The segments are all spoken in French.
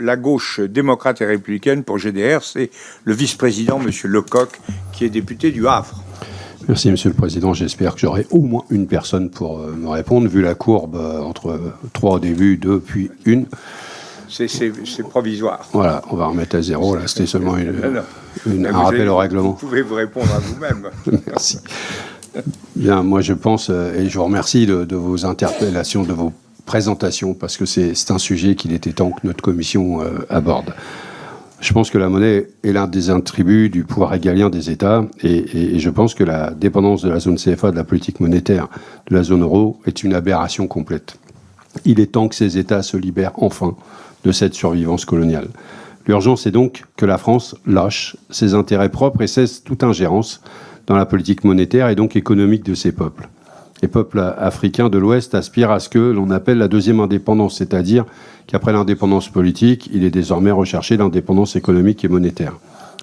la gauche démocrate et républicaine pour GDR, c'est le vice-président, M. Lecoq, qui est député du Havre. Merci, Monsieur le Président. J'espère que j'aurai au moins une personne pour me répondre, vu la courbe entre 3 au début, 2, puis 1. C'est provisoire. Voilà, on va remettre à 0. Là, c'était seulement un rappel au règlement. Vous pouvez vous répondre à vous-même. Merci. Bien, moi je pense, et je vous remercie de vos interpellations, de vos présentations, parce que c'est un sujet qu'il était temps que notre commission aborde. Je pense que la monnaie est l'un des attributs du pouvoir régalien des États, et je pense que la dépendance de la zone CFA de la politique monétaire de la zone euro est une aberration complète. Il est temps que ces États se libèrent enfin de cette survivance coloniale. L'urgence est donc que la France lâche ses intérêts propres et cesse toute ingérence dans la politique monétaire et donc économique de ces peuples. Les peuples africains de l'Ouest aspirent à ce que l'on appelle la deuxième indépendance, c'est-à-dire qu'après l'indépendance politique, il est désormais recherché l'indépendance économique et monétaire.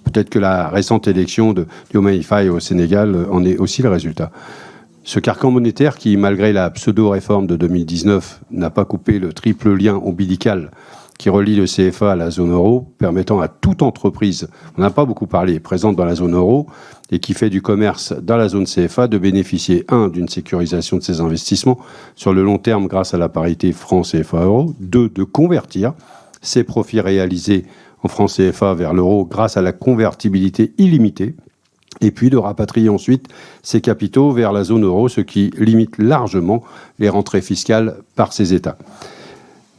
Peut-être que la récente élection de Diomaye Faye au Sénégal en est aussi le résultat. Ce carcan monétaire qui, malgré la pseudo-réforme de 2019, n'a pas coupé le triple lien ombilical qui relie le CFA à la zone euro, permettant à toute entreprise, on n'a pas beaucoup parlé, présente dans la zone euro et qui fait du commerce dans la zone CFA, de bénéficier, 1, d'une sécurisation de ses investissements sur le long terme grâce à la parité franc CFA-euro, 2, de convertir ses profits réalisés en franc CFA vers l'euro grâce à la convertibilité illimitée, et puis de rapatrier ensuite ses capitaux vers la zone euro, ce qui limite largement les rentrées fiscales par ces États.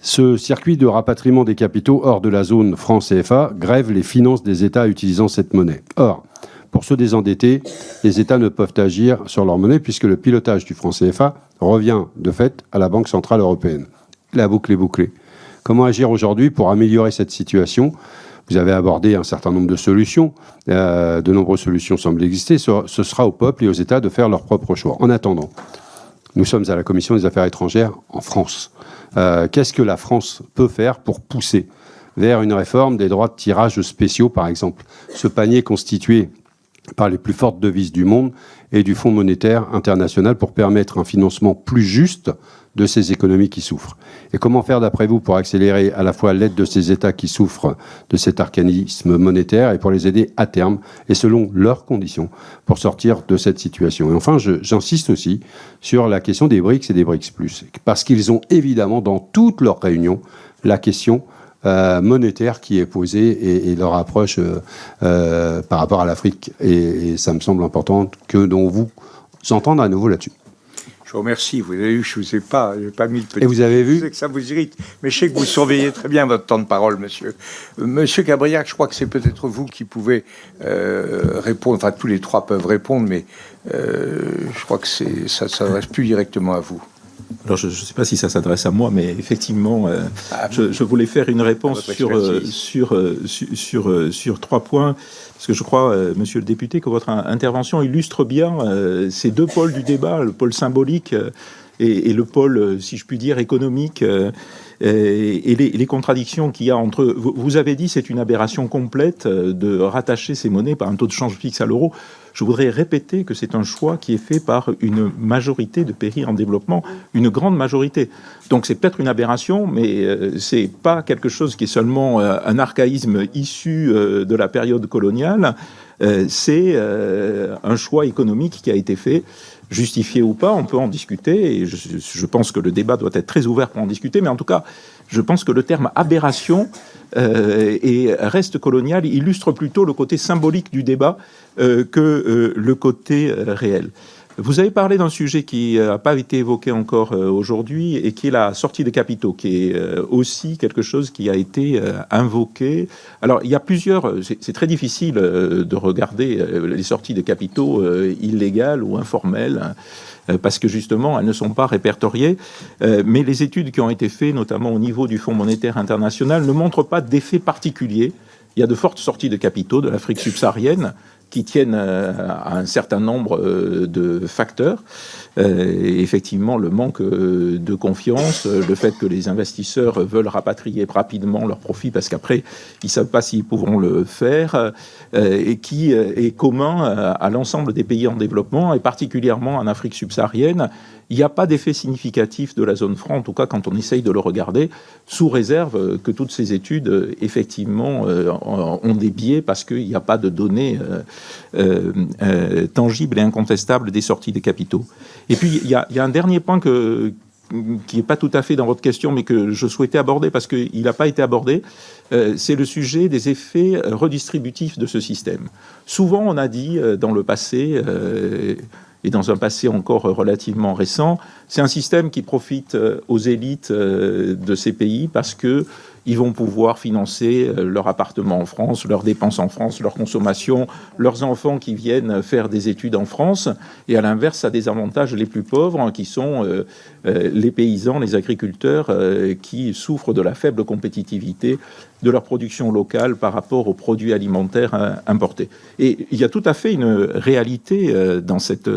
Ce circuit de rapatriement des capitaux hors de la zone franc CFA grève les finances des États utilisant cette monnaie. Or, pour se désendetter, les États ne peuvent agir sur leur monnaie puisque le pilotage du franc CFA revient de fait à la Banque centrale européenne. La boucle est bouclée. Comment agir aujourd'hui pour améliorer cette situation ? Vous avez abordé un certain nombre de solutions. De nombreuses solutions semblent exister. Ce sera au peuple et aux États de faire leur propre choix. En attendant, nous sommes à la Commission des Affaires étrangères en France. Qu'est-ce que la France peut faire pour pousser vers une réforme des droits de tirage spéciaux, par exemple ? Ce panier constitué par les plus fortes devises du monde et du Fonds monétaire international pour permettre un financement plus juste de ces économies qui souffrent. Et comment faire, d'après vous, pour accélérer à la fois l'aide de ces États qui souffrent de cet archanisme monétaire et pour les aider à terme et selon leurs conditions pour sortir de cette situation ? Et enfin, j'insiste aussi sur la question des BRICS et des BRICS+, parce qu'ils ont évidemment dans toutes leurs réunions la question monétaire qui est posée et leur approche par rapport à l'Afrique. Et ça me semble important que l'on vous entende à nouveau là-dessus. Je vous remercie. Vous avez vu, je vous ai pas mis le petit. Et vous avez vu ? Je sais que ça vous irrite, mais je sais que vous surveillez très bien votre temps de parole, monsieur. Monsieur Cabriac, je crois que c'est peut-être vous qui pouvez répondre. Enfin, tous les trois peuvent répondre, mais je crois que ça ne s'adresse plus directement à vous. Alors, je ne sais pas si ça s'adresse à moi, mais effectivement, je voulais faire une réponse sur 3 points, parce que je crois, monsieur le député, que votre intervention illustre bien ces 2 pôles du débat, le pôle symbolique et le pôle, si je puis dire, économique, et les contradictions qu'il y a entre eux. Vous avez dit c'est une aberration complète de rattacher ces monnaies par un taux de change fixe à l'euro. Je voudrais répéter que c'est un choix qui est fait par une majorité de pays en développement, une grande majorité. Donc c'est peut-être une aberration, mais c'est pas quelque chose qui est seulement un archaïsme issu de la période coloniale. C'est un choix économique qui a été fait. Justifié ou pas, on peut en discuter, et je pense que le débat doit être très ouvert pour en discuter, mais en tout cas, je pense que le terme aberration et reste colonial illustre plutôt le côté symbolique du débat que le côté réel. Vous avez parlé d'un sujet qui n'a pas été évoqué encore aujourd'hui et qui est la sortie des capitaux, qui est aussi quelque chose qui a été invoqué. Alors, il y a plusieurs... C'est très difficile de regarder les sorties de capitaux illégales ou informelles, parce que justement, elles ne sont pas répertoriées. Mais les études qui ont été faites, notamment au niveau du Fonds monétaire international, ne montrent pas d'effet particulier. Il y a de fortes sorties de capitaux de l'Afrique subsaharienne, qui tiennent à un certain nombre de facteurs. Et effectivement, le manque de confiance, le fait que les investisseurs veulent rapatrier rapidement leurs profits parce qu'après, ils ne savent pas s'ils pourront le faire, et qui est commun à l'ensemble des pays en développement, et particulièrement en Afrique subsaharienne. il n'y a pas d'effet significatif de la zone franc, en tout cas quand on essaye de le regarder, sous réserve que toutes ces études, effectivement, ont des biais parce qu'il n'y a pas de données tangibles et incontestables des sorties des capitaux. Et puis, il y a un dernier point qui n'est pas tout à fait dans votre question, mais que je souhaitais aborder parce qu'il n'a pas été abordé, c'est le sujet des effets redistributifs de ce système. Souvent, on a dit dans le passé, et dans un passé encore relativement récent, c'est un système qui profite aux élites de ces pays parce que ils vont pouvoir financer leur appartement en France, leurs dépenses en France, leur consommation, leurs enfants qui viennent faire des études en France. Et à l'inverse, ça désavantage les plus pauvres, qui sont les paysans, les agriculteurs, qui souffrent de la faible compétitivité de leur production locale par rapport aux produits alimentaires importés. Et il y a tout à fait une réalité dans cette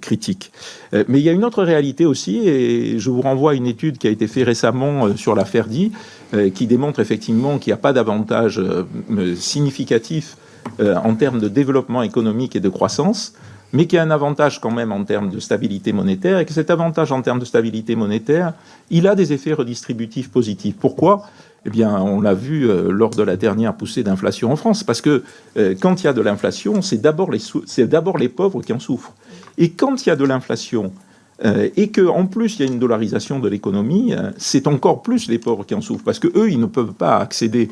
critique. Mais il y a une autre réalité aussi, et je vous renvoie à une étude qui a été faite récemment sur la Ferdi, qui démontre effectivement qu'il n'y a pas d'avantage significatif en termes de développement économique et de croissance, mais qu'il y a un avantage quand même en termes de stabilité monétaire, et que cet avantage en termes de stabilité monétaire, il a des effets redistributifs positifs. Pourquoi ? Eh bien, on l'a vu lors de la dernière poussée d'inflation en France, parce que quand il y a de l'inflation, c'est d'abord les pauvres qui en souffrent. Et quand il y a de l'inflation, et qu'en plus il y a une dollarisation de l'économie, c'est encore plus les pauvres qui en souffrent, parce qu'eux, ils ne peuvent pas accéder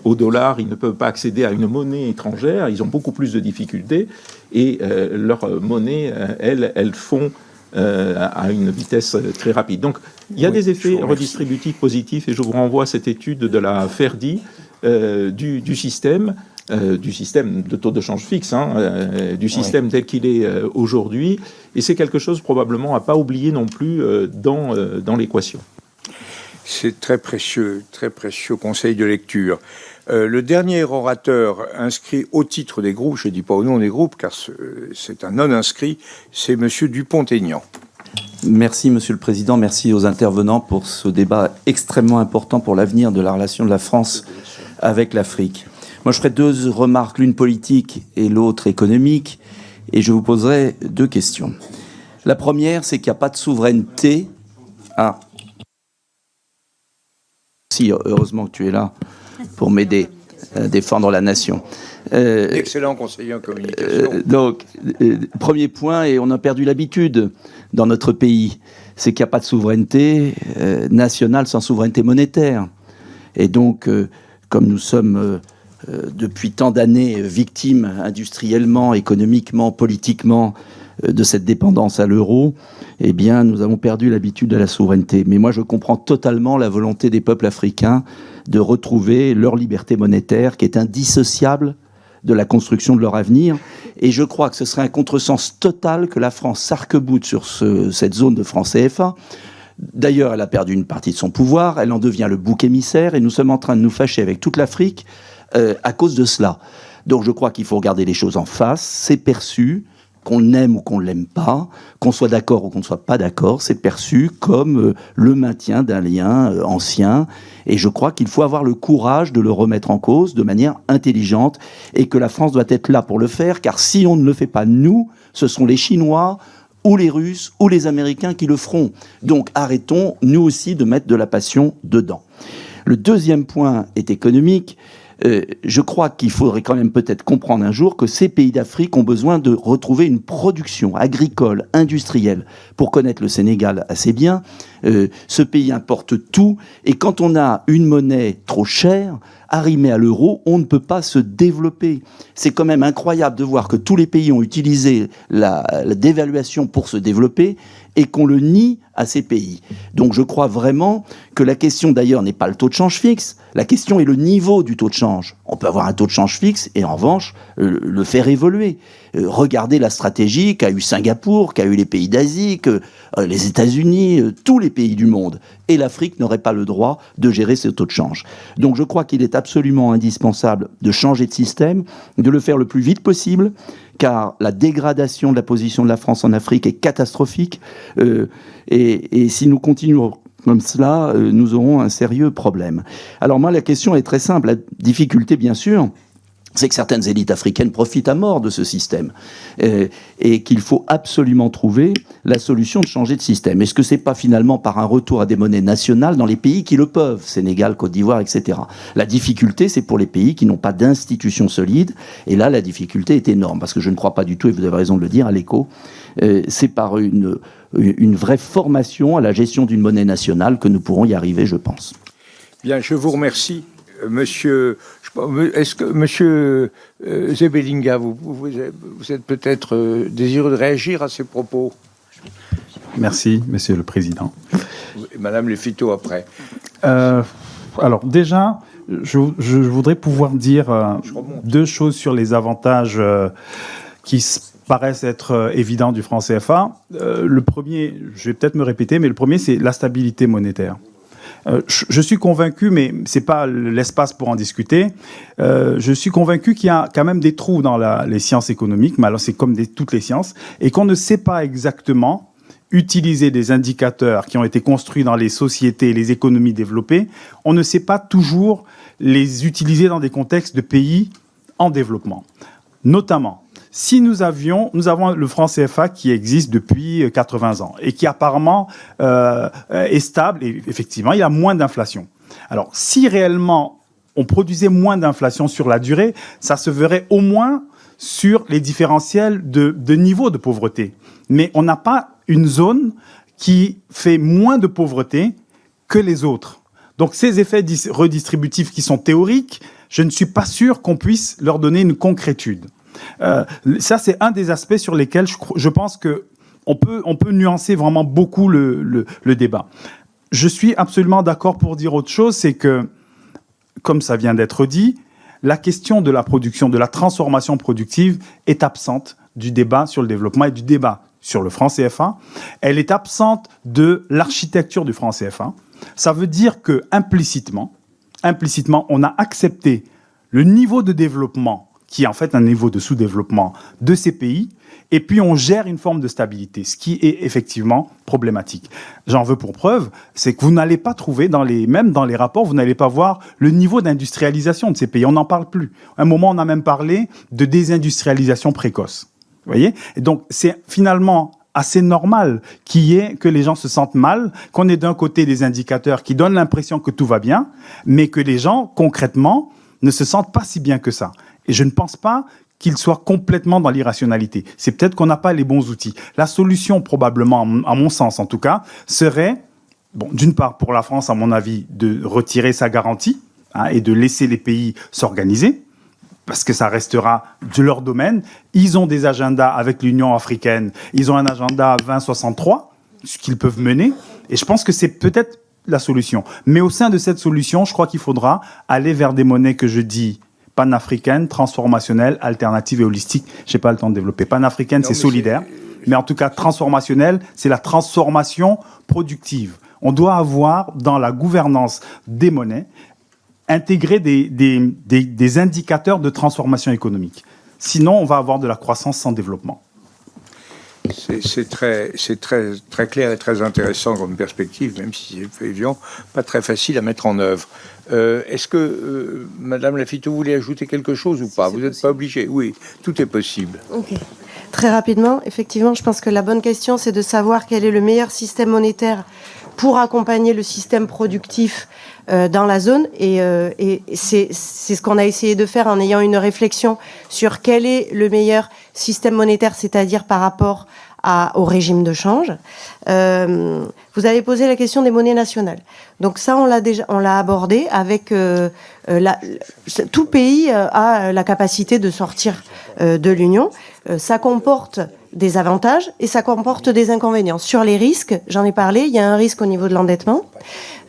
au dollar, ils ne peuvent pas accéder à une monnaie étrangère, ils ont beaucoup plus de difficultés, et leur monnaie, elles font à une vitesse très rapide. Donc, il y a des effets redistributifs positifs, et je vous renvoie à cette étude de la Ferdi du système de taux de change fixe, du système tel qu'il est aujourd'hui, et c'est quelque chose probablement à pas oublier non plus dans l'équation. C'est très précieux conseil de lecture. Le dernier orateur inscrit au titre des groupes, je ne dis pas au nom des groupes, car c'est un non-inscrit, c'est Monsieur Dupont-Aignan. Merci, Monsieur le Président. Merci aux intervenants pour ce débat extrêmement important pour l'avenir de la relation de la France avec l'Afrique. Moi, je ferai deux remarques, l'une politique et l'autre économique, et je vous poserai deux questions. La première, c'est qu'il n'y a pas de souveraineté. Si, heureusement que tu es là pour m'aider à défendre la nation. Excellent conseiller en communication. Premier point, et on a perdu l'habitude dans notre pays, c'est qu'il n'y a pas de souveraineté nationale sans souveraineté monétaire. Et donc, comme nous sommes depuis tant d'années victimes industriellement, économiquement, politiquement de cette dépendance à l'euro, eh bien, nous avons perdu l'habitude de la souveraineté. Mais moi, je comprends totalement la volonté des peuples africains de retrouver leur liberté monétaire, qui est indissociable de la construction de leur avenir. Et je crois que ce serait un contresens total que la France s'arc-boute sur cette zone de franc CFA. D'ailleurs, elle a perdu une partie de son pouvoir, elle en devient le bouc émissaire, et nous sommes en train de nous fâcher avec toute l'Afrique à cause de cela. Donc je crois qu'il faut regarder les choses en face, c'est perçu, qu'on aime ou qu'on ne l'aime pas, qu'on soit d'accord ou qu'on ne soit pas d'accord, c'est perçu comme le maintien d'un lien ancien. Et je crois qu'il faut avoir le courage de le remettre en cause de manière intelligente, et que la France doit être là pour le faire, car si on ne le fait pas nous, ce sont les Chinois ou les Russes ou les Américains qui le feront. Donc arrêtons, nous aussi, de mettre de la passion dedans. Le deuxième point est économique. Je crois qu'il faudrait quand même peut-être comprendre un jour que ces pays d'Afrique ont besoin de retrouver une production agricole, industrielle. Pour connaître le Sénégal assez bien, ce pays importe tout, et quand on a une monnaie trop chère, arrimée à l'euro, on ne peut pas se développer. C'est quand même incroyable de voir que tous les pays ont utilisé la dévaluation pour se développer, et qu'on le nie à ces pays. Donc je crois vraiment que la question d'ailleurs n'est pas le taux de change fixe, la question est le niveau du taux de change. On peut avoir un taux de change fixe et en revanche le faire évoluer. Regardez la stratégie qu'a eu Singapour, qu'a eu les pays d'Asie, que les États-Unis, tous les pays du monde. Et l'Afrique n'aurait pas le droit de gérer ce taux de change. Donc je crois qu'il est absolument indispensable de changer de système, de le faire le plus vite possible, car la dégradation de la position de la France en Afrique est catastrophique. Et si nous continuons comme cela, nous aurons un sérieux problème. Alors moi, la question est très simple. La difficulté, bien sûr, c'est que certaines élites africaines profitent à mort de ce système et qu'il faut absolument trouver la solution de changer de système. Est-ce que c'est pas finalement par un retour à des monnaies nationales dans les pays qui le peuvent, Sénégal, Côte d'Ivoire, etc. La difficulté, c'est pour les pays qui n'ont pas d'institutions solides, et là, la difficulté est énorme, parce que je ne crois pas du tout, et vous avez raison de le dire, à l'écho, c'est par une vraie formation à la gestion d'une monnaie nationale que nous pourrons y arriver, je pense. Bien, je vous remercie. Monsieur, est-ce que Monsieur Zebelinga, vous êtes peut-être désireux de réagir à ces propos? Merci, Monsieur le Président. Madame Lefito après. Alors déjà, je voudrais pouvoir dire deux choses sur les avantages qui paraissent être évidents du franc CFA. Le premier, je vais peut-être me répéter, mais le premier, c'est la stabilité monétaire. Je suis convaincu, mais ce n'est pas l'espace pour en discuter, je suis convaincu qu'il y a quand même des trous dans les sciences économiques, mais alors c'est comme toutes les sciences, et qu'on ne sait pas exactement utiliser des indicateurs qui ont été construits dans les sociétés et les économies développées. On ne sait pas toujours les utiliser dans des contextes de pays en développement. Notamment, si nous avons le franc CFA qui existe depuis 80 ans et qui apparemment est stable, et effectivement, il y a moins d'inflation. Alors, si réellement on produisait moins d'inflation sur la durée, ça se verrait au moins sur les différentiels de niveau de pauvreté. Mais on n'a pas une zone qui fait moins de pauvreté que les autres. Donc, ces effets redistributifs qui sont théoriques, je ne suis pas sûr qu'on puisse leur donner une concrétude. Ça, c'est un des aspects sur lesquels je pense qu'on peut nuancer vraiment beaucoup le débat. Je suis absolument d'accord pour dire autre chose, c'est que, comme ça vient d'être dit, la question de la production, de la transformation productive est absente du débat sur le développement et du débat sur le franc CFA. Elle est absente de l'architecture du franc CFA. Ça veut dire que implicitement, on a accepté le niveau de développement qui est en fait un niveau de sous-développement de ces pays, et puis on gère une forme de stabilité, ce qui est effectivement problématique. J'en veux pour preuve, c'est que vous n'allez pas trouver, même dans les rapports, vous n'allez pas voir le niveau d'industrialisation de ces pays. On n'en parle plus. À un moment, on a même parlé de désindustrialisation précoce. Vous voyez ? Et donc, c'est finalement assez normal que les gens se sentent mal, qu'on ait d'un côté des indicateurs qui donnent l'impression que tout va bien, mais que les gens, concrètement, ne se sentent pas si bien que ça. Et je ne pense pas qu'il soit complètement dans l'irrationalité. C'est peut-être qu'on n'a pas les bons outils. La solution, probablement, à mon sens en tout cas, serait, d'une part pour la France, à mon avis, de retirer sa garantie et de laisser les pays s'organiser, parce que ça restera de leur domaine. Ils ont des agendas avec l'Union africaine, ils ont un agenda 2063, ce qu'ils peuvent mener, et je pense que c'est peut-être la solution. Mais au sein de cette solution, je crois qu'il faudra aller vers des monnaies que je dis panafricaine, transformationnelle, alternative et holistique. Je n'ai pas le temps de développer. Panafricaine, c'est solidaire. Mais en tout cas, transformationnelle, c'est la transformation productive. On doit avoir, dans la gouvernance des monnaies, intégré des indicateurs de transformation économique. Sinon, on va avoir de la croissance sans développement. C'est très clair et très intéressant comme perspective, même si c'est évidemment pas très facile à mettre en œuvre. Est-ce que Madame Lafitau voulait ajouter quelque chose ou pas? Vous n'êtes pas obligé. Oui, tout est possible. Ok. Très rapidement, effectivement, je pense que la bonne question, c'est de savoir quel est le meilleur système monétaire pour accompagner le système productif dans la zone. Et c'est ce qu'on a essayé de faire en ayant une réflexion sur quel est le meilleur système monétaire, c'est-à-dire par rapport au régime de change. Vous avez posé la question des monnaies nationales. Donc ça, on l'a abordé avec tout pays a la capacité de sortir de l'Union. Ça comporte des avantages et ça comporte des inconvénients. Sur les risques, j'en ai parlé, il y a un risque au niveau de l'endettement.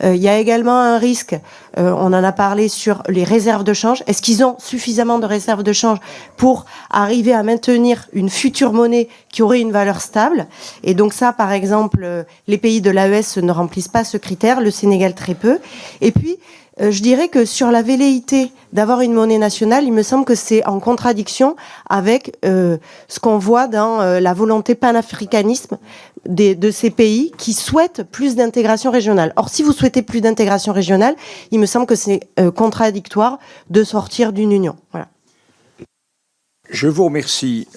Il y a également un risque, on en a parlé sur les réserves de change. Est-ce qu'ils ont suffisamment de réserves de change pour arriver à maintenir une future monnaie qui aurait une valeur stable? Et donc ça, par exemple, les pays de l'AES ne remplissent pas ce critère, le Sénégal très peu. Et puis, je dirais que sur la velléité d'avoir une monnaie nationale, il me semble que c'est en contradiction avec ce qu'on voit dans la volonté panafricanisme de ces pays qui souhaitent plus d'intégration régionale. Or, si vous souhaitez plus d'intégration régionale, il me semble que c'est contradictoire de sortir d'une union. Voilà. Je vous remercie.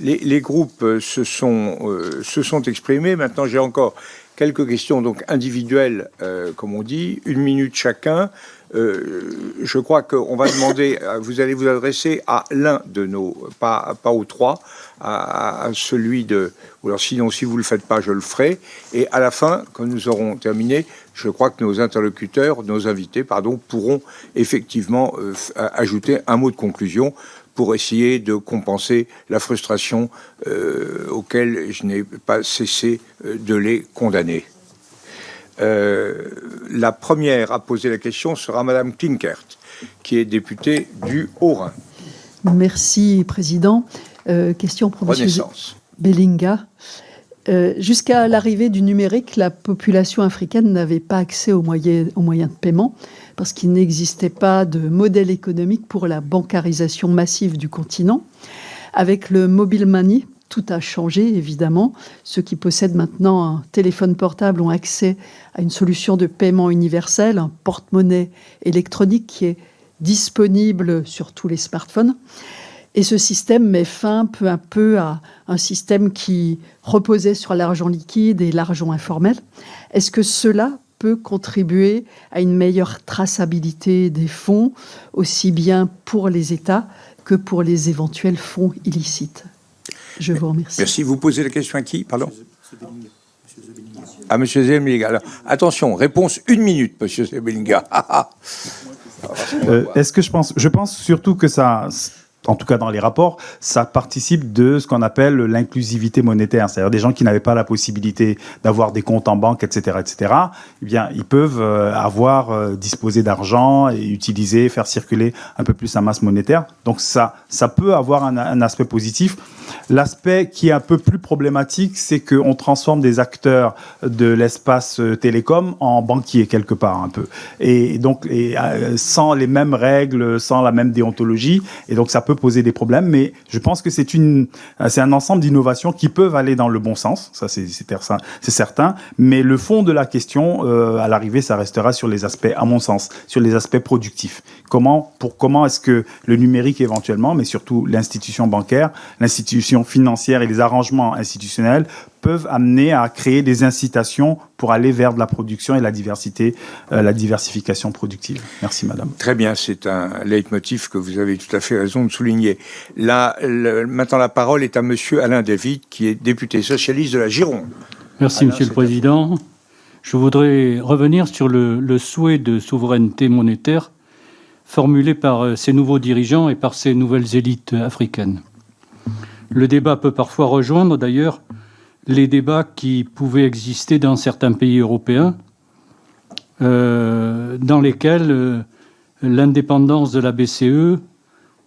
Les groupes se sont exprimés. Maintenant, j'ai encore quelques questions donc individuelles, comme on dit, 1 minute chacun. Je crois qu'on va demander, vous allez vous adresser à l'un de nos, pas aux trois, à celui de, ou alors sinon si vous le faites pas, je le ferai. Et à la fin, quand nous aurons terminé, je crois que nos interlocuteurs, nos invités, pardon, pourront effectivement ajouter un mot de conclusion pour essayer de compenser la frustration auquel je n'ai pas cessé de les condamner. La première à poser la question sera Madame Klinkert, qui est députée du Haut-Rhin. Merci, Président. Question pour M. Bellinga. Jusqu'à l'arrivée du numérique, la population africaine n'avait pas accès aux moyens de paiement parce qu'il n'existait pas de modèle économique pour la bancarisation massive du continent. Avec le mobile money, tout a changé, évidemment. Ceux qui possèdent maintenant un téléphone portable ont accès à une solution de paiement universelle, un porte-monnaie électronique qui est disponible sur tous les smartphones. Et ce système met fin peu à peu à un système qui reposait sur l'argent liquide et l'argent informel. Est-ce que cela peut contribuer à une meilleure traçabilité des fonds, aussi bien pour les États que pour les éventuels fonds illicites? Je vous remercie. Merci. Vous posez la question à qui? Pardon. À Monsieur Zebelinga. Alors, attention, réponse 1 minute, Monsieur Zebelinga. Est-ce que je pense surtout que ça, en tout cas dans les rapports, ça participe de ce qu'on appelle l'inclusivité monétaire, c'est-à-dire des gens qui n'avaient pas la possibilité d'avoir des comptes en banque, etc., eh bien, ils peuvent disposer d'argent et utiliser, faire circuler un peu plus la masse monétaire. Donc ça peut avoir un aspect positif. L'aspect qui est un peu plus problématique, c'est qu'on transforme des acteurs de l'espace télécom en banquiers quelque part un peu. Et donc, sans les mêmes règles, sans la même déontologie. Et donc, ça peut poser des problèmes. Mais je pense que c'est un ensemble d'innovations qui peuvent aller dans le bon sens. Ça, c'est certain. Mais le fond de la question, à l'arrivée, ça restera sur les aspects, à mon sens, sur les aspects productifs. Comment est-ce que le numérique éventuellement, mais surtout l'institution bancaire, l'institution financière et les arrangements institutionnels peuvent amener à créer des incitations pour aller vers de la production et la diversification productive. Merci, madame. Très bien, c'est un leitmotiv que vous avez tout à fait raison de souligner. Là, maintenant, la parole est à monsieur Alain David, qui est député socialiste de la Gironde. Merci, Alain, Monsieur le Président. Je voudrais revenir sur le souhait de souveraineté monétaire formulé par ces nouveaux dirigeants et par ces nouvelles élites africaines. Le débat peut parfois rejoindre, d'ailleurs, les débats qui pouvaient exister dans certains pays européens, dans lesquels l'indépendance de la BCE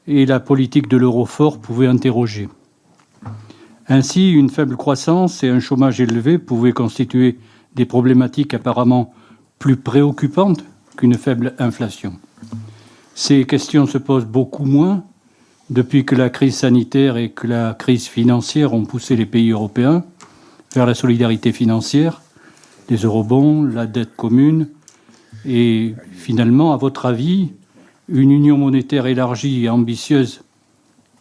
et la politique de l'euro fort pouvaient interroger. Ainsi, une faible croissance et un chômage élevé pouvaient constituer des problématiques apparemment plus préoccupantes qu'une faible inflation. Ces questions se posent beaucoup moins depuis que la crise sanitaire et que la crise financière ont poussé les pays européens vers la solidarité financière, les eurobonds, la dette commune, et finalement, à votre avis, une union monétaire élargie et ambitieuse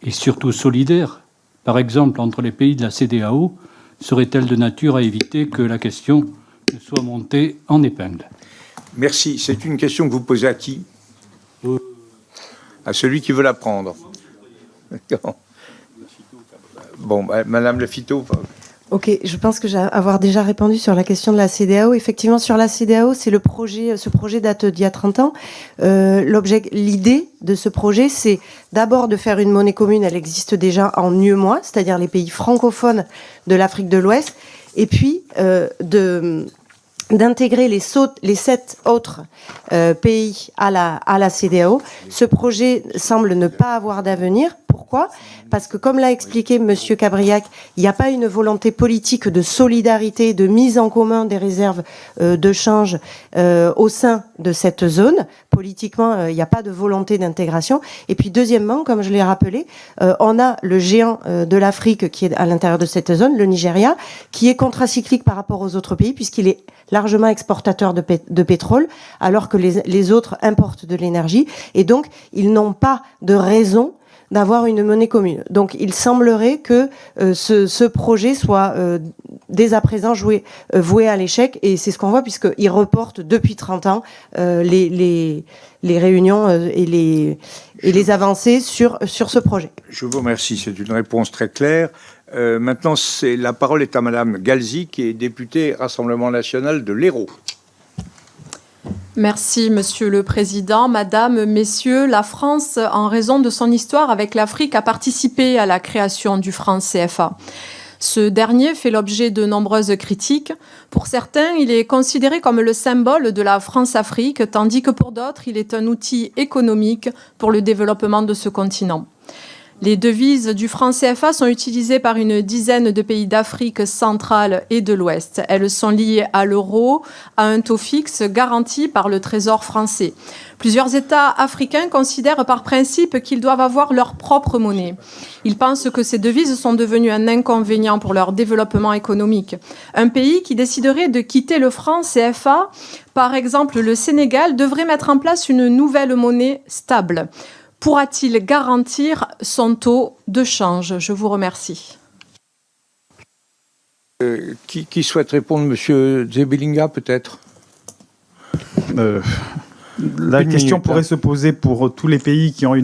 et surtout solidaire, par exemple entre les pays de la CEDEAO, serait-elle de nature à éviter que la question ne soit montée en épingle? Merci. C'est une question que vous posez à qui? À celui qui veut la prendre. Bon, Madame Lefito. Ok, je pense que j'ai avoir déjà répondu sur la question de la CEDEAO. Effectivement, sur la CEDEAO, c'est ce projet date d'il y a 30 ans. L'idée de ce projet, c'est d'abord de faire une monnaie commune. Elle existe déjà en UEMOA, c'est-à-dire les pays francophones de l'Afrique de l'Ouest, et puis d'intégrer les 7 autres pays à la CEDEAO. Ce projet semble ne pas avoir d'avenir. Pourquoi ? Parce que, comme l'a expliqué Monsieur Cabriac, il n'y a pas une volonté politique de solidarité, de mise en commun des réserves de change au sein de cette zone. Politiquement, il n'y a pas de volonté d'intégration. Et puis, deuxièmement, comme je l'ai rappelé, on a le géant de l'Afrique qui est à l'intérieur de cette zone, le Nigeria, qui est contracyclique par rapport aux autres pays, puisqu'il est largement exportateur de pétrole, alors que les autres importent de l'énergie. Et donc, ils n'ont pas de raison d'avoir une monnaie commune. Donc il semblerait que ce projet soit dès à présent voué à l'échec, et c'est ce qu'on voit puisqu'il reporte depuis 30 ans les réunions et les avancées sur ce projet. Je vous remercie, c'est une réponse très claire. Maintenant, la parole est à Madame Galzi, qui est députée Rassemblement National de l'Hérault. Merci, Monsieur le Président. Madame, Messieurs, la France, en raison de son histoire avec l'Afrique, a participé à la création du franc CFA. Ce dernier fait l'objet de nombreuses critiques. Pour certains, il est considéré comme le symbole de la France-Afrique, tandis que pour d'autres, il est un outil économique pour le développement de ce continent. Les devises du franc CFA sont utilisées par une dizaine de pays d'Afrique centrale et de l'Ouest. Elles sont liées à l'euro, à un taux fixe garanti par le Trésor français. Plusieurs États africains considèrent par principe qu'ils doivent avoir leur propre monnaie. Ils pensent que ces devises sont devenues un inconvénient pour leur développement économique. Un pays qui déciderait de quitter le franc CFA, par exemple le Sénégal, devrait mettre en place une nouvelle monnaie stable. Pourra-t-il garantir son taux de change? Je vous remercie. Qui souhaite répondre? Monsieur Zebelinga, peut-être? La question pourrait se poser pour tous les pays qui ont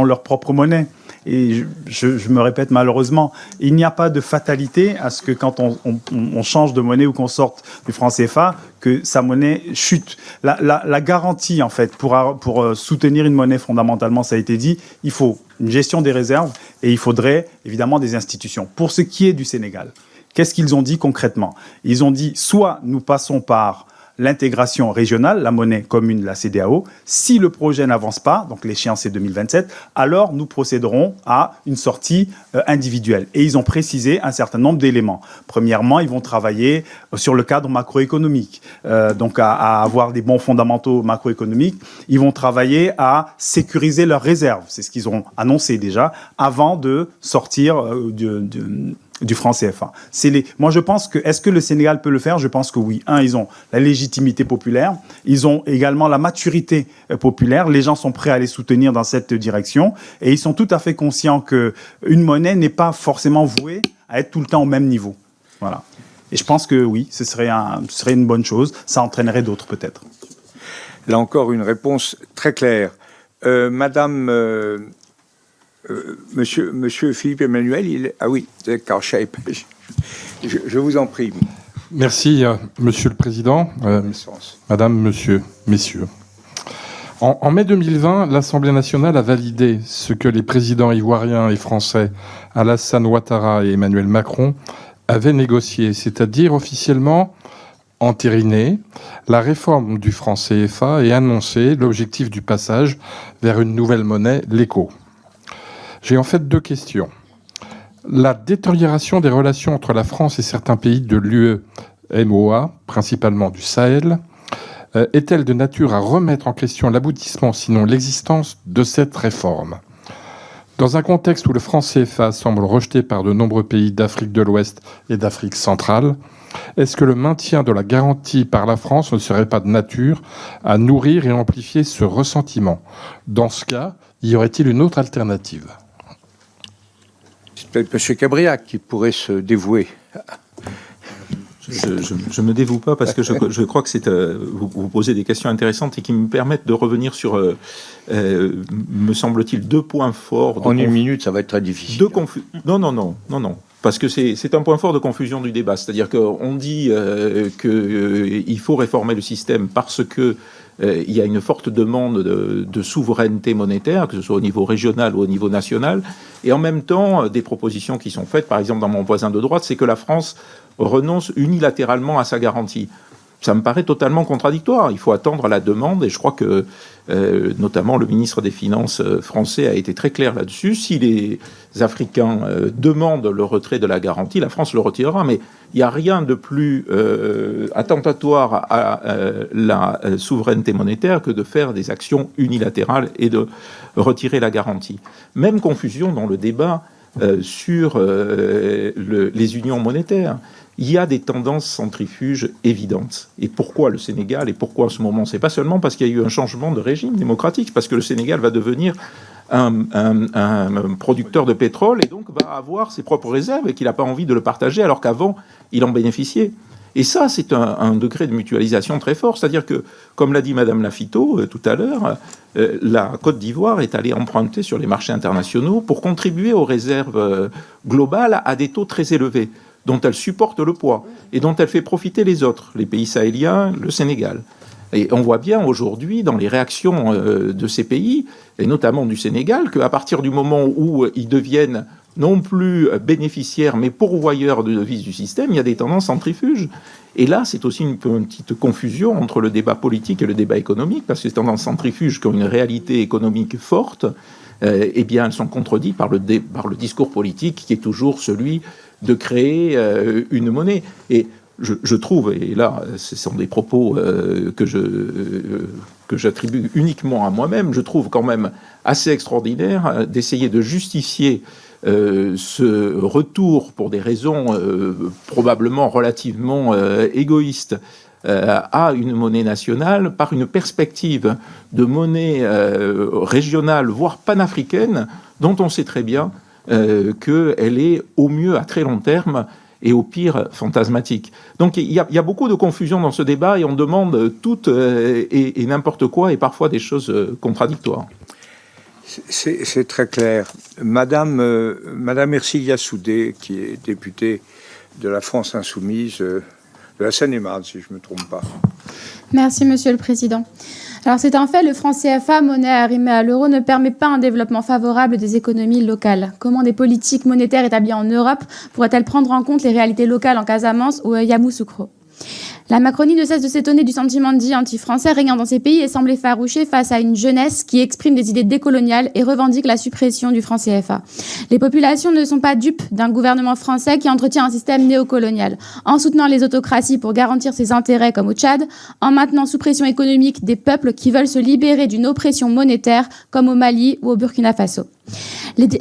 leur propre monnaie. Et je me répète malheureusement, il n'y a pas de fatalité à ce que quand on change de monnaie ou qu'on sorte du franc CFA, que sa monnaie chute. La garantie, en fait, pour soutenir une monnaie fondamentalement, ça a été dit, il faut une gestion des réserves et il faudrait évidemment des institutions. Pour ce qui est du Sénégal, qu'est-ce qu'ils ont dit concrètement? Ils ont dit, soit nous passons par l'intégration régionale, la monnaie commune, la CEDEAO. Si le projet n'avance pas, donc l'échéance est 2027, alors nous procéderons à une sortie individuelle. Et ils ont précisé un certain nombre d'éléments. Premièrement, ils vont travailler sur le cadre macroéconomique, donc à avoir des bons fondamentaux macroéconomiques. Ils vont travailler à sécuriser leurs réserves, c'est ce qu'ils ont annoncé déjà, avant de sortir du franc CFA. Moi, je pense que, est-ce que le Sénégal peut le faire? Je pense que oui. Ils ont la légitimité populaire, ils ont également la maturité populaire, les gens sont prêts à les soutenir dans cette direction, et ils sont tout à fait conscients qu'une monnaie n'est pas forcément vouée à être tout le temps au même niveau. Voilà. Et je pense que oui, ce serait une bonne chose, ça entraînerait d'autres peut-être. Là encore, une réponse très claire. Madame... Monsieur Philippe Emmanuel, ah oui, d'accord, je vous en prie. Merci, Monsieur le Président, Madame, Monsieur, Messieurs. En mai 2020, l'Assemblée nationale a validé ce que les présidents ivoiriens et français Alassane Ouattara et Emmanuel Macron avaient négocié, c'est-à-dire officiellement entériné la réforme du franc CFA et annoncé l'objectif du passage vers une nouvelle monnaie, l'éco. J'ai en fait deux questions. La détérioration des relations entre la France et certains pays de l'UE-MOA, principalement du Sahel, est-elle de nature à remettre en question l'aboutissement, sinon l'existence de cette réforme? Dans un contexte où le franc CFA semble rejeté par de nombreux pays d'Afrique de l'Ouest et d'Afrique centrale, est-ce que le maintien de la garantie par la France ne serait pas de nature à nourrir et amplifier ce ressentiment? Dans ce cas, y aurait-il une autre alternative? C'est peut-être M. Cabriac qui pourrait se dévouer. Je me dévoue pas parce que je crois que vous posez des questions intéressantes et qui me permettent de revenir sur, me semble-t-il, deux points forts. En une minute, ça va être très difficile. Non. Parce que c'est un point fort de confusion du débat. C'est-à-dire qu'on dit qu'il faut réformer le système parce que il y a une forte demande de souveraineté monétaire, que ce soit au niveau régional ou au niveau national. Et en même temps, des propositions qui sont faites, par exemple dans mon voisin de droite, c'est que la France renonce unilatéralement à sa garantie. Ça me paraît totalement contradictoire. Il faut attendre la demande, et je crois que notamment le ministre des Finances français a été très clair là-dessus. Si les Africains demandent le retrait de la garantie, la France le retirera. Mais il n'y a rien de plus attentatoire à la souveraineté monétaire que de faire des actions unilatérales et de retirer la garantie. Même confusion dans le débat sur les unions monétaires. Il y a des tendances centrifuges évidentes. Et pourquoi le Sénégal et pourquoi en ce moment? C'est pas seulement parce qu'il y a eu un changement de régime démocratique, parce que le Sénégal va devenir un producteur de pétrole et donc va avoir ses propres réserves et qu'il n'a pas envie de le partager alors qu'avant, il en bénéficiait. Et ça, c'est un degré de mutualisation très fort. C'est-à-dire que, comme l'a dit Madame Lafitau tout à l'heure, la Côte d'Ivoire est allée emprunter sur les marchés internationaux pour contribuer aux réserves globales à des taux très élevés, dont elle supporte le poids et dont elle fait profiter les autres, les pays sahéliens, le Sénégal. Et on voit bien aujourd'hui dans les réactions de ces pays, et notamment du Sénégal, qu'à partir du moment où ils deviennent non plus bénéficiaires, mais pourvoyeurs de devises du système, il y a des tendances centrifuges. Et là, c'est aussi une petite confusion entre le débat politique et le débat économique, parce que ces tendances centrifuges qui ont une réalité économique forte, eh bien, elles sont contredites par le discours politique qui est toujours celui de créer une monnaie. Et je trouve, et là, ce sont des propos que j'attribue uniquement à moi-même, je trouve quand même assez extraordinaire d'essayer de justifier ce retour pour des raisons probablement relativement égoïstes à une monnaie nationale par une perspective de monnaie régionale, voire panafricaine, dont on sait très bien qu'elle est au mieux à très long terme et au pire fantasmatique. Donc il y a beaucoup de confusion dans ce débat et on demande tout et n'importe quoi et parfois des choses contradictoires. C'est très clair. Madame Ercilia Soudé, qui est députée de la France Insoumise, de la Seine-et-Marne, si je ne me trompe pas. Merci, Monsieur le Président. Alors c'est un fait, le franc CFA, monnaie arrimée à l'euro, ne permet pas un développement favorable des économies locales. Comment des politiques monétaires établies en Europe pourraient-elles prendre en compte les réalités locales en Casamance ou à Yamoussoukro ? La Macronie ne cesse de s'étonner du sentiment dit anti-français régnant dans ces pays et semble effarouchée face à une jeunesse qui exprime des idées décoloniales et revendique la suppression du franc CFA. Les populations ne sont pas dupes d'un gouvernement français qui entretient un système néocolonial, en soutenant les autocraties pour garantir ses intérêts comme au Tchad, en maintenant sous pression économique des peuples qui veulent se libérer d'une oppression monétaire comme au Mali ou au Burkina Faso.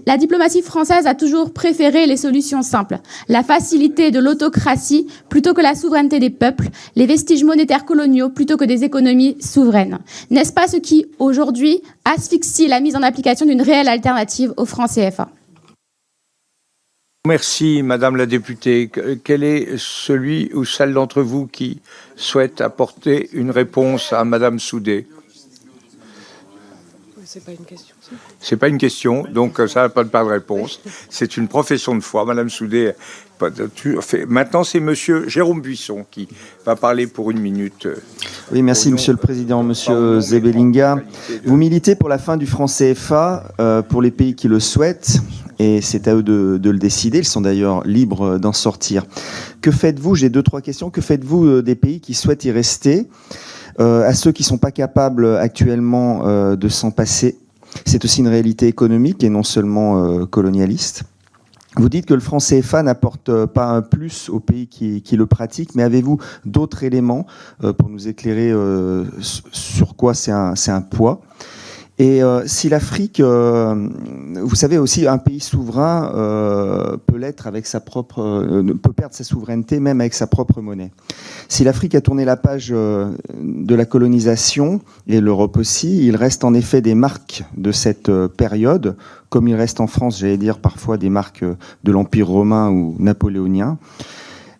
La diplomatie française a toujours préféré les solutions simples, la facilité de l'autocratie plutôt que la souveraineté des peuples, les vestiges monétaires coloniaux plutôt que des économies souveraines. N'est-ce pas ce qui, aujourd'hui, asphyxie la mise en application d'une réelle alternative au franc CFA ? Merci, Madame la députée. Quel est celui ou celle d'entre vous qui souhaite apporter une réponse à Madame Soudé ? C'est pas une question. C'est pas une question, donc ça n'a pas de réponse. C'est une profession de foi, Madame Soudé. Maintenant, c'est Monsieur Jérôme Buisson qui va parler pour 1 minute. Oui, merci Monsieur le Président. Monsieur Zebelinga, vous militez pour la fin du franc CFA pour les pays qui le souhaitent, et c'est à eux de le décider. Ils sont d'ailleurs libres d'en sortir. Que faites-vous ? J'ai 2-3 questions. Que faites-vous des pays qui souhaitent y rester ? À ceux qui ne sont pas capables actuellement de s'en passer. C'est aussi une réalité économique et non seulement colonialiste. Vous dites que le franc CFA n'apporte pas un plus aux pays qui le pratiquent, mais avez-vous d'autres éléments pour nous éclairer sur quoi c'est un poids ? Et si l'Afrique, vous savez aussi, un pays souverain peut l'être avec sa propre, peut perdre sa souveraineté même avec sa propre monnaie. Si l'Afrique a tourné la page de la colonisation, et l'Europe aussi, il reste en effet des marques de cette période, comme il reste en France, j'allais dire parfois des marques de l'Empire romain ou napoléonien.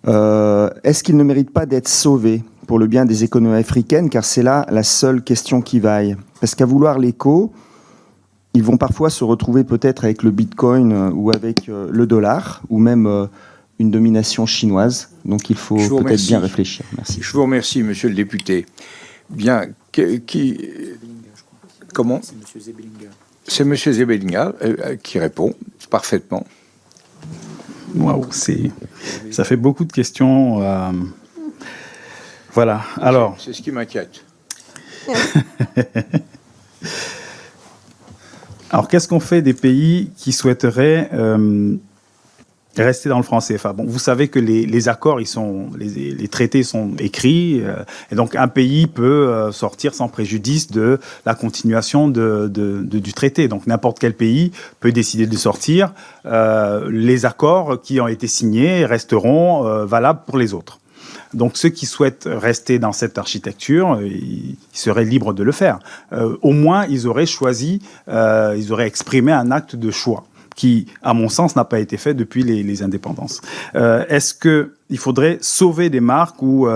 Est-ce qu'il ne mérite pas d'être sauvé pour le bien des économies africaines, car c'est là la seule question qui vaille. Parce qu'à vouloir l'écho, ils vont parfois se retrouver peut-être avec le bitcoin ou avec le dollar, ou même une domination chinoise. Donc il faut peut-être bien réfléchir. Merci. Je vous remercie, monsieur le député. Bien, comment ? C'est monsieur Zebelinga qui répond parfaitement. Waouh, ça fait beaucoup de questions. Voilà, alors... C'est ce qui m'inquiète. Alors, qu'est-ce qu'on fait des pays qui souhaiteraient rester dans le franc CFA ? Bon, vous savez que les accords, les traités sont écrits, et donc un pays peut sortir sans préjudice de la continuation du traité. Donc n'importe quel pays peut décider de sortir. Les accords qui ont été signés resteront valables pour les autres. Donc ceux qui souhaitent rester dans cette architecture, ils seraient libres de le faire. Au moins, ils auraient choisi, ils auraient exprimé un acte de choix qui, à mon sens, n'a pas été fait depuis les indépendances. Est-ce qu'il faudrait sauver des marques ou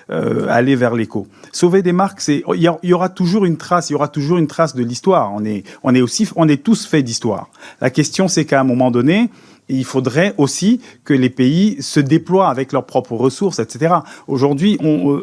aller vers l'éco? Sauver des marques, il y aura toujours une trace, de l'histoire. On est tous faits d'histoire. La question, c'est qu'à un moment donné, il faudrait aussi que les pays se déploient avec leurs propres ressources, etc. Aujourd'hui, vous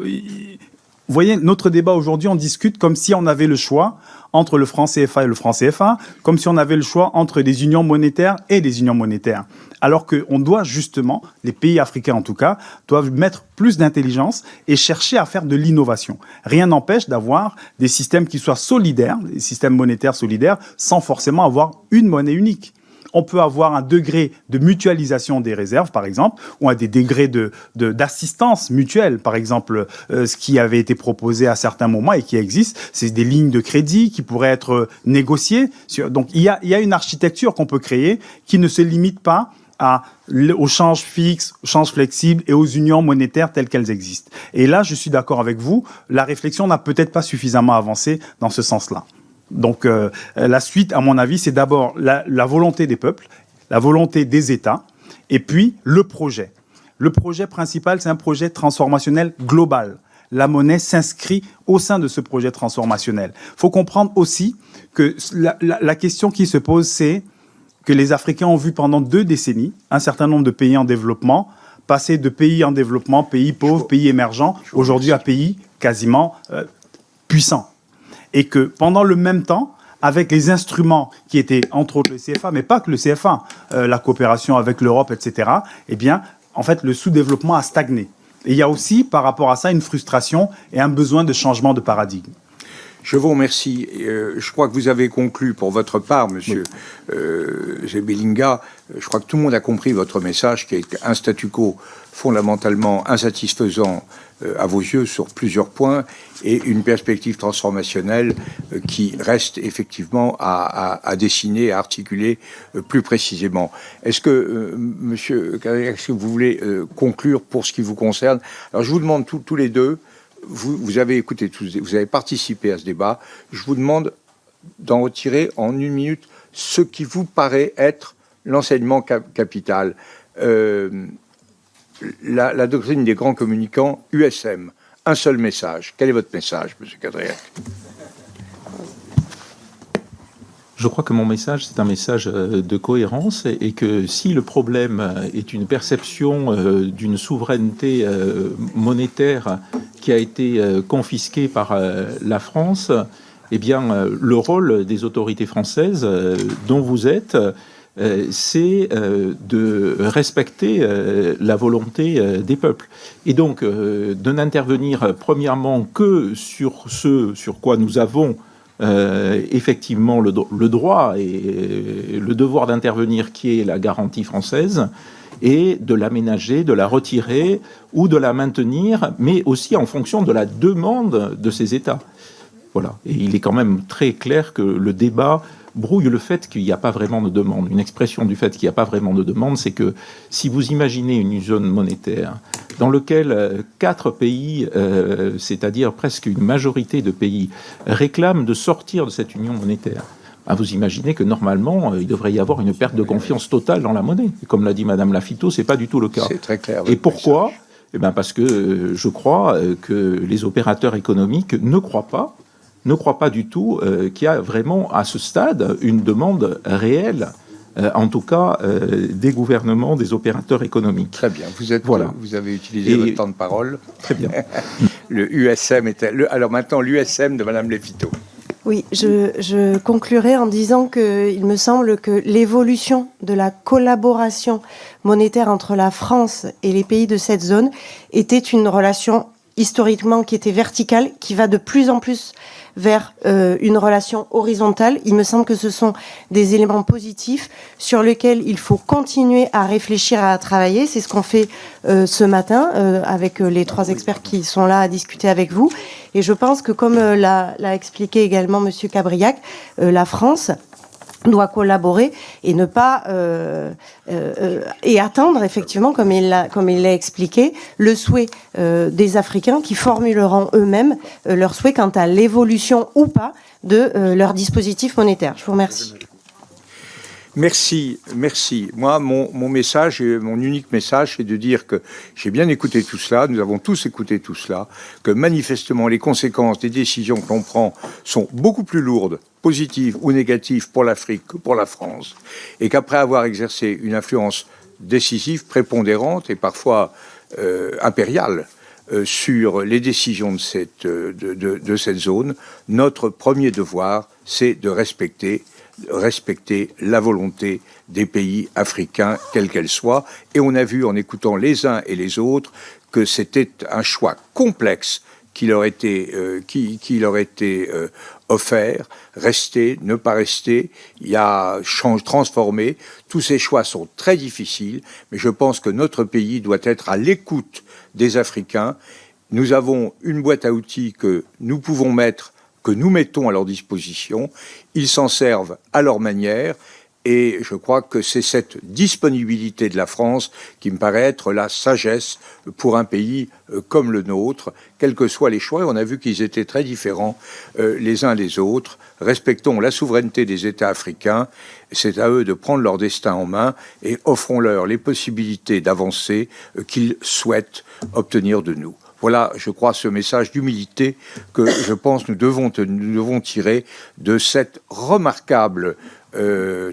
voyez, notre débat aujourd'hui, on discute comme si on avait le choix entre le franc CFA et le franc CFA, comme si on avait le choix entre des unions monétaires et des unions monétaires. Alors qu'on doit justement, les pays africains en tout cas, doivent mettre plus d'intelligence et chercher à faire de l'innovation. Rien n'empêche d'avoir des systèmes qui soient solidaires, des systèmes monétaires solidaires, sans forcément avoir une monnaie unique. On peut avoir un degré de mutualisation des réserves, par exemple, ou des degrés d'assistance mutuelle. Par exemple, ce qui avait été proposé à certains moments et qui existe, c'est des lignes de crédit qui pourraient être négociées. Donc, il y a une architecture qu'on peut créer qui ne se limite pas au change fixe, au change flexible et aux unions monétaires telles qu'elles existent. Et là, je suis d'accord avec vous, la réflexion n'a peut-être pas suffisamment avancé dans ce sens-là. Donc la suite, à mon avis, c'est d'abord la volonté des peuples, la volonté des États, et puis le projet. Le projet principal, c'est un projet transformationnel global. La monnaie s'inscrit au sein de ce projet transformationnel. Il faut comprendre aussi que la question qui se pose, c'est que les Africains ont vu pendant 2 décennies un certain nombre de pays en développement passer de pays en développement, pays pauvres, pays émergents, aujourd'hui à pays quasiment puissants. Et que pendant le même temps, avec les instruments qui étaient entre autres le CFA, mais pas que le CFA, la coopération avec l'Europe, etc., eh bien, en fait, le sous-développement a stagné. Et il y a aussi, par rapport à ça, une frustration et un besoin de changement de paradigme. Je vous remercie. Je crois que vous avez conclu pour votre part, Monsieur Zebelinga. Je crois que tout le monde a compris votre message, qui est un statu quo fondamentalement insatisfaisant à vos yeux sur plusieurs points et une perspective transformationnelle qui reste effectivement à dessiner, à articuler plus précisément. Est-ce que, Monsieur Cabriac, est-ce que vous voulez conclure pour ce qui vous concerne? Alors, je vous demande tous les deux. Vous avez écouté, vous avez participé à ce débat. Je vous demande d'en retirer en 1 minute ce qui vous paraît être l'enseignement capital. La doctrine des grands communicants, USM, un seul message. Quel est votre message, M. Cabriac? Je crois que mon message, c'est un message de cohérence et que si le problème est une perception d'une souveraineté monétaire qui a été confisquée par la France, eh bien, le rôle des autorités françaises dont vous êtes, c'est de respecter la volonté des peuples. Et donc, de n'intervenir premièrement que sur ce sur quoi nous avons effectivement le droit et le devoir d'intervenir, qui est la garantie française, et de l'aménager, de la retirer ou de la maintenir, mais aussi en fonction de la demande de ces États. Voilà. Et il est quand même très clair que le débat brouille le fait qu'il n'y a pas vraiment de demande. Une expression du fait qu'il n'y a pas vraiment de demande, c'est que si vous imaginez une zone monétaire dans laquelle 4 pays, c'est-à-dire presque une majorité de pays, réclament de sortir de cette union monétaire, vous imaginez que normalement, il devrait y avoir une perte de confiance totale dans la monnaie. Et comme l'a dit Madame Lafitau, c'est pas du tout le cas. C'est très clair. Et pourquoi? Eh bien parce que je crois que les opérateurs économiques ne croient pas du tout qu'il y a vraiment à ce stade une demande réelle, en tout cas des gouvernements, des opérateurs économiques. Très bien, vous avez utilisé votre temps de parole. Très bien. Le USM était... alors maintenant, l'USM de Madame Lafitau. Oui, je conclurai en disant qu'il me semble que l'évolution de la collaboration monétaire entre la France et les pays de cette zone était une relation historiquement qui était verticale, qui va de plus en plus vers une relation horizontale. Il me semble que ce sont des éléments positifs sur lesquels il faut continuer à réfléchir, à travailler. C'est ce qu'on fait ce matin avec les 3 experts qui sont là à discuter avec vous. Et je pense que, comme l'a expliqué également Monsieur Cabriac, la France doit collaborer et ne pas et attendre effectivement, comme il l'a expliqué, le souhait des Africains qui formuleront eux-mêmes leur souhait quant à l'évolution ou pas de leur dispositif monétaire. Je vous remercie. Merci, merci. Moi, mon message, mon unique message, c'est de dire que j'ai bien écouté tout cela, nous avons tous écouté tout cela, que manifestement les conséquences des décisions que l'on prend sont beaucoup plus lourdes, positives ou négatives pour l'Afrique que pour la France, et qu'après avoir exercé une influence décisive, prépondérante et parfois impériale sur les décisions de cette zone, notre premier devoir, c'est de respecter la volonté des pays africains, quelle qu'elle soit. Et on a vu, en écoutant les uns et les autres, que c'était un choix complexe qui leur était offert. Rester, ne pas rester, transformer. Tous ces choix sont très difficiles, mais je pense que notre pays doit être à l'écoute des Africains. Nous avons une boîte à outils que nous pouvons mettre, que nous mettons à leur disposition. Ils s'en servent à leur manière et je crois que c'est cette disponibilité de la France qui me paraît être la sagesse pour un pays comme le nôtre, quels que soient les choix. On a vu qu'ils étaient très différents les uns des autres. Respectons la souveraineté des États africains. C'est à eux de prendre leur destin en main et offrons-leur les possibilités d'avancer qu'ils souhaitent obtenir de nous. Voilà, je crois, ce message d'humilité que je pense nous devons tirer de cette remarquable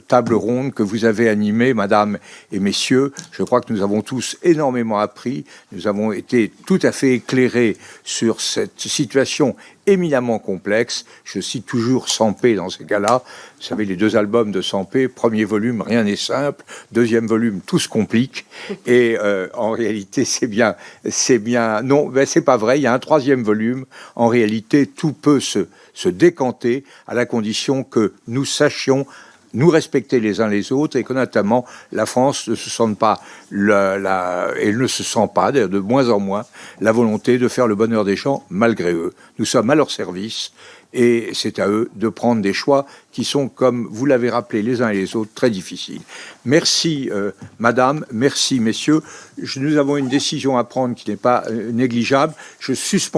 table ronde que vous avez animée, Madame et Messieurs. Je crois que nous avons tous énormément appris. Nous avons été tout à fait éclairés sur cette situation éminemment complexe. Je cite toujours Sampé dans ces cas-là. Vous savez, les 2 albums de Sampé, premier volume, rien n'est simple. Deuxième volume, tout se complique. Et en réalité, c'est bien. Non, ben, c'est pas vrai. Il y a un 3e volume. En réalité, tout peut se décanter à la condition que nous sachions nous respecter les uns les autres et que notamment la France ne se sente pas, elle ne se sent pas, d'ailleurs de moins en moins, la volonté de faire le bonheur des gens malgré eux. Nous sommes à leur service et c'est à eux de prendre des choix qui sont, comme vous l'avez rappelé les uns et les autres, très difficiles. Merci Madame, merci Messieurs. Nous avons une décision à prendre qui n'est pas négligeable. Je suspends